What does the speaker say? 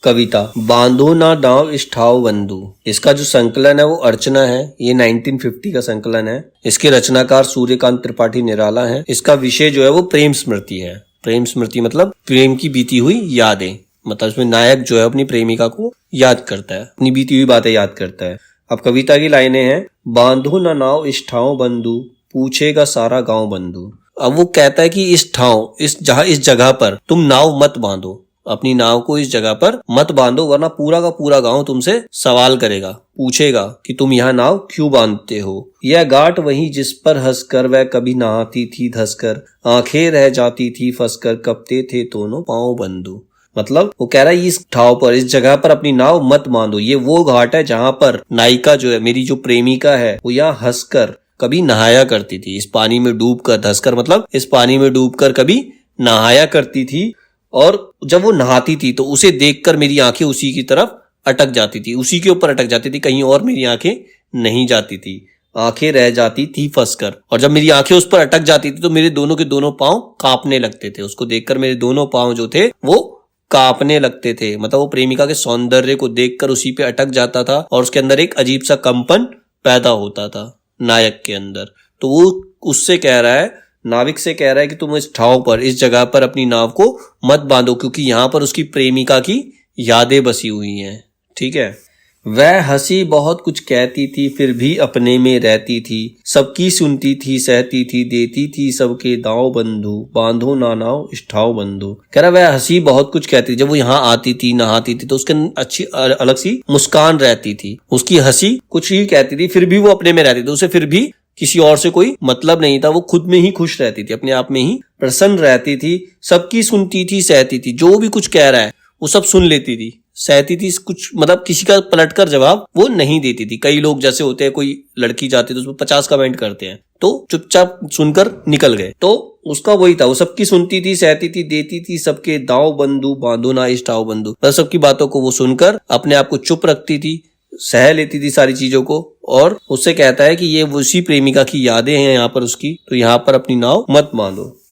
कविता बांधो ना नाव इस ठाव बंधु। इसका जो संकलन है वो अर्चना है। ये 1950 का संकलन है। इसके रचनाकार सूर्यकांत त्रिपाठी निराला है। इसका विषय जो है वो प्रेम स्मृति है। प्रेम स्मृति मतलब प्रेम की बीती हुई यादें। मतलब इसमें नायक जो है अपनी प्रेमिका को याद करता है, अपनी बीती हुई बातें याद करता है। अब कविता की लाइनें हैं, बांधो ना नाव इस ठाव बंधु, पूछेगा सारा गांव बंधु। अब वो कहता है कि इस ठाव, इस जगह पर तुम नाव मत बांधो, अपनी नाव को इस जगह पर मत बांधो, वरना पूरा का पूरा गांव तुमसे सवाल करेगा, पूछेगा कि तुम यहाँ नाव क्यों बांधते हो। यह घाट वही जिस पर हंसकर वह कभी नहाती थी धंसकर, आंखें रह जाती थी फंसकर, कपते थे दोनों पांव बंधु। मतलब वो कह रहा है इस ठाव पर, इस जगह पर अपनी नाव मत बांधो। ये वो घाट है जहां पर नायिका जो है, मेरी जो प्रेमिका है, वो यहाँ हंसकर कभी नहाया करती थी। इस पानी में डूबकर, धंसकर मतलब इस पानी में डूबकर कभी नहाया करती थी। और जब वो नहाती थी तो उसे देखकर मेरी आंखें उसी की तरफ अटक जाती थी, उसी के ऊपर अटक जाती थी, कहीं और मेरी आंखें नहीं जाती थी। आंखें रह जाती थी फंसकर, और जब मेरी आंखें उस पर अटक जाती थी तो मेरे दोनों के दोनों पांव कांपने लगते थे। उसको देखकर मेरे दोनों पांव जो थे वो कांपने लगते थे। मतलब वो प्रेमिका के सौंदर्य को देखकर उसी पे अटक जाता था और उसके अंदर एक अजीब सा कंपन पैदा होता था नायक के अंदर। तो वो उससे कह रहा है, नाविक से कह रहा है कि तुम इस ठाव पर, इस जगह पर अपनी नाव को मत बांधो, क्योंकि यहाँ पर उसकी प्रेमिका की यादें बसी हुई हैं। ठीक है। वह हंसी बहुत कुछ कहती थी फिर भी अपने में रहती थी, सबकी सुनती थी सहती थी, देती थी सबके दाव बंधु, बांधो ना नाव इस ठाव बंधु। कह रहा वह हंसी बहुत कुछ कहती थी। जब वो यहाँ आती थी, नहाती थी, तो उसके अच्छी अलग सी मुस्कान रहती थी। उसकी हंसी कुछ ही कहती थी, फिर भी वो अपने में रहती थी। उसे फिर भी किसी और से कोई मतलब नहीं था। वो खुद में ही खुश रहती थी, अपने आप में ही प्रसन्न रहती थी। सबकी सुनती थी सहती थी, जो भी कुछ कह रहा है वो सब सुन लेती थी, सहती थी। कुछ मतलब किसी का पलटकर जवाब वो नहीं देती थी। कई लोग जैसे होते हैं, कोई लड़की जाती है तो उसमें 50 कमेंट करते हैं, तो चुपचाप सुनकर निकल गए। तो उसका वही था, वो सबकी सुनती थी सहती थी, देती थी सबके दाव बंधु, बांधो ना इस ठाव बंधु। बस सबकी बातों को वो सुनकर अपने आप को चुप रखती थी, सह लेती थी सारी चीजों को। और उससे कहता है कि ये उसी प्रेमिका की यादें हैं यहाँ पर उसकी, तो यहाँ पर अपनी नाव मत बांधो।